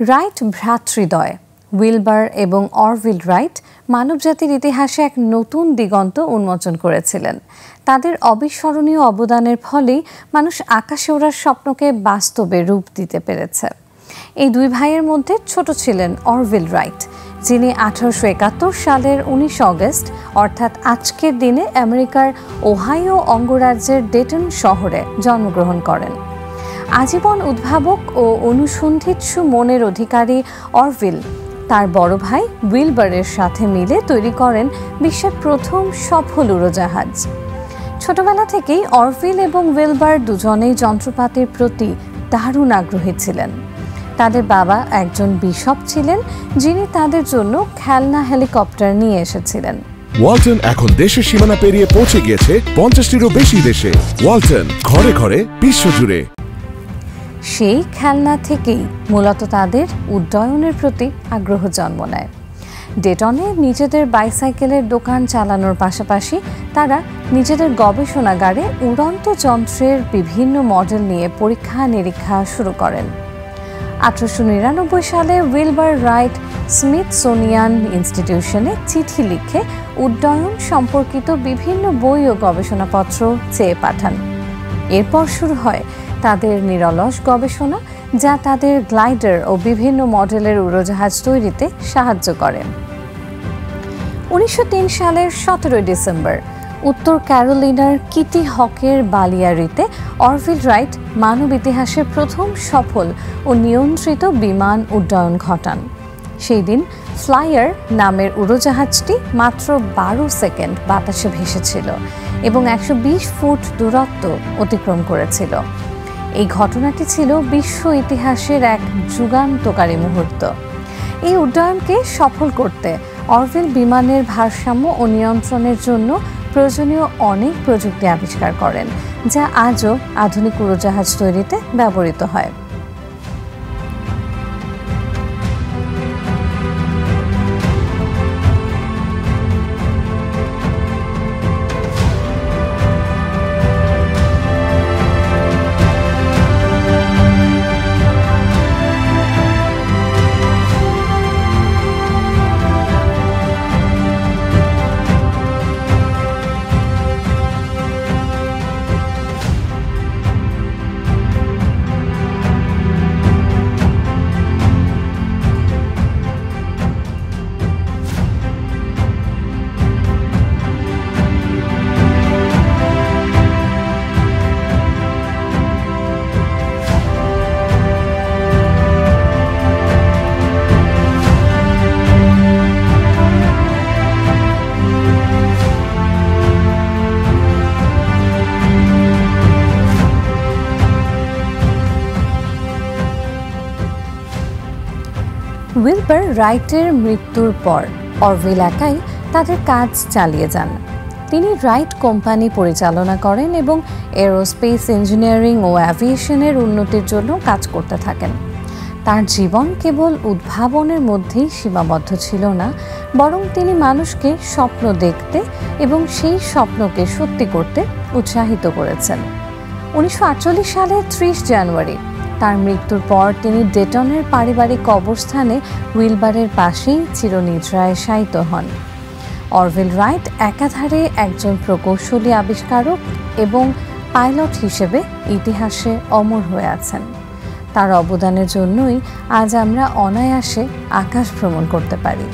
Right ভ্রাতৃদ্বয় Wilbur এবং Orville Wright মানবজাতির ইতিহাসে এক নতুন দিগন্ত উন্মোচন করেছিলেন। তাদের অবিস্মরণীয় অবদানের ফলেই মানুষ আকাশে ওড়ার স্বপ্নকে বাস্তবে রূপ দিতে পেরেছে। এই দুই ভাইয়ের মধ্যে ছোট ছিলেন অরভিল রাইট, যিনি 1871 সালের 19 অগস্ট অর্থাৎ আজকের দিনে আমেরিকার ওহাইও অঙ্গরাজ্যের ডেটন শহরে জন্মগ্রহণ করেন। আজীবন উদ্ভাবক ও অনুসন্ধিৎসু মনের অধিকারী অরভিল তার বড় ভাই উইলবারের সাথে মিলে তৈরি করেন বিশ্বের প্রথম সফল উড়োজাহাজ। ছোটবেলা থেকেই অরভিল এবং উইলবার দুজনেই যন্ত্রপাতির প্রতি দারুণ আগ্রহী ছিলেন। তাদের বাবা একজন বিশপ ছিলেন, যিনি তাদের জন্য খেলনা হেলিকপ্টার নিয়ে এসেছিলেন। ওয়ালটন এখন দেশের সীমানা পেরিয়ে পৌঁছে গিয়েছে 50টিরও বেশি দেশে। ওয়ালটন, ঘরে ঘরে বিশ্বজুড়ে। সেই খেলনা থেকেই মূলত তাদের উড্ডয়নের প্রতি আগ্রহ জন্ম নেয়। ডেটনে নিজেদের বাইসাইকেলের দোকান চালানোর পাশাপাশি তারা নিজেদের গবেষণাগারে উড়ন্ত যন্ত্রের বিভিন্ন মডেল নিয়ে পরীক্ষা নিরীক্ষা শুরু করেন। 1899 সালে উইলবার রাইট স্মিথসোনিয়ান ইনস্টিটিউশনে চিঠি লিখে উড্ডয়ন সম্পর্কিত বিভিন্ন বই ও গবেষণাপত্র চেয়ে পাঠান। এরপর শুরু হয় তাদের নিরলস গবেষণা, যা তাদের গ্লাইডার ও বিভিন্ন মডেলের উড়োজাহাজ তৈরিতে সাহায্য করে। 1903 সালের 17 ডিসেম্বর উত্তর ক্যারোলিনার কিটি হকের বালিয়ারিতে অরভিল রাইট মানব ইতিহাসের প্রথম সফল ও নিয়ন্ত্রিত বিমান উড্ডয়ন ঘটান। সেই দিন ফ্লায়ার নামের উড়োজাহাজটি মাত্র 12 সেকেন্ড বাতাসে ভেসেছিল এবং 120 ফুট দূরত্ব অতিক্রম করেছিল। এই ঘটনাটি ছিল বিশ্ব ইতিহাসের এক যুগান্তকারী মুহূর্ত। এই উড্ডয়নকে সফল করতে অরভিল বিমানের ভারসাম্য ও নিয়ন্ত্রণের জন্য প্রয়োজনীয় অনেক প্রযুক্তি আবিষ্কার করেন, যা আজও আধুনিক উড়োজাহাজ তৈরিতে ব্যবহৃত হয়। উইলবার রাইটের মৃত্যুর পর অরভিল একাই তাদের কাজ চালিয়ে যান। তিনি রাইট কোম্পানি পরিচালনা করেন এবং এরোস্পেস ইঞ্জিনিয়ারিং ও অ্যাভিয়েশনের উন্নতির জন্য কাজ করতে থাকেন। তার জীবন কেবল উদ্ভাবনের মধ্যেই সীমাবদ্ধ ছিল না, বরং তিনি মানুষকে স্বপ্ন দেখতে এবং সেই স্বপ্নকে সত্যি করতে উৎসাহিত করেছেন। 1948 সালের 30 জানুয়ারি তার মৃত্যুর পর তিনি ডেটনের পারিবারিক কবরস্থানে উইলবারের পাশেই চিরনিদ্রায় শায়িত হন। অরভিল রাইট একাধারে একজন প্রকৌশলী আবিষ্কারক এবং পাইলট হিসেবে ইতিহাসে অমর হয়ে আছেন। তার অবদানের জন্যই আজ আমরা অনায়াসে আকাশ ভ্রমণ করতে পারি।